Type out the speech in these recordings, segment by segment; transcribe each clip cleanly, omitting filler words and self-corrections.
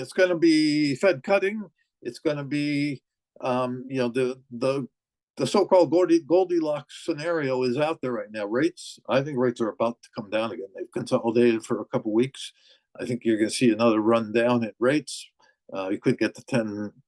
It's going to be Fed cutting. It's going to be, the so-called Goldilocks scenario is out there right now. I think rates are about to come down again. They've consolidated for a couple of weeks. I think you're going to see another run down at rates. You could get the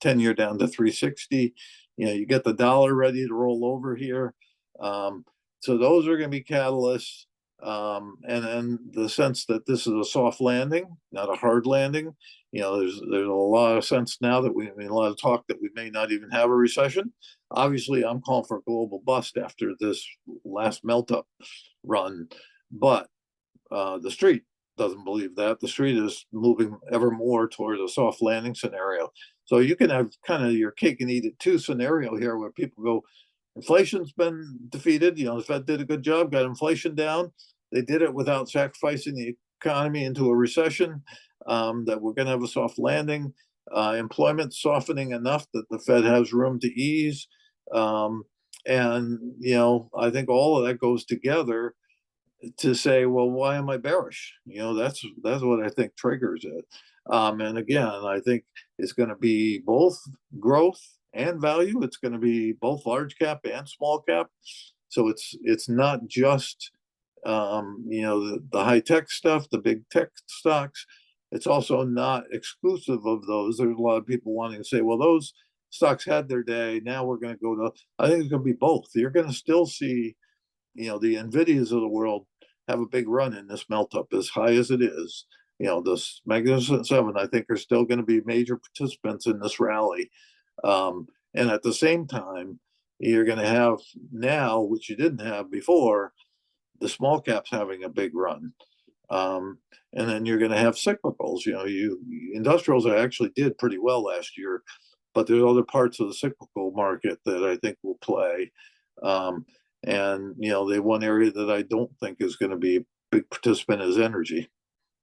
10-year down to 360. You get the dollar ready to roll over here. So those are going to be catalysts. And then the sense that this is a soft landing, not a hard landing. There's a lot of sense now that a lot of talk that we may not even have a recession. Obviously, I'm calling for a global bust after this last melt up run, but the street doesn't believe that. The street is moving ever more towards a soft landing scenario. So you can have kind of your cake and eat it too scenario here, where people go, inflation's been defeated. The Fed did a good job, got inflation down. They did it without sacrificing the economy into a recession. That we're going to have a soft landing. Employment softening enough that the Fed has room to ease. And I think all of that goes together to say, well, why am I bearish? That's what I think triggers it. And again, I think it's going to be both growth and value. It's going to be both large cap and small cap. So it's not just the high tech stuff, the big tech stocks. It's also not exclusive of those. There's a lot of people wanting to say, well, those stocks had their day. Now we're going to go to, I think it's going to be both. You're going to still see, the NVIDIAs of the world have a big run in this melt up, as high as it is. This Magnificent Seven, I think, are still going to be major participants in this rally. And at the same time, you're going to have now, which you didn't have before, the small caps having a big run. And then you're going to have cyclicals. Industrials actually did pretty well last year, but there's other parts of the cyclical market that I think will play. And the one area that I don't think is going to be a big participant is energy.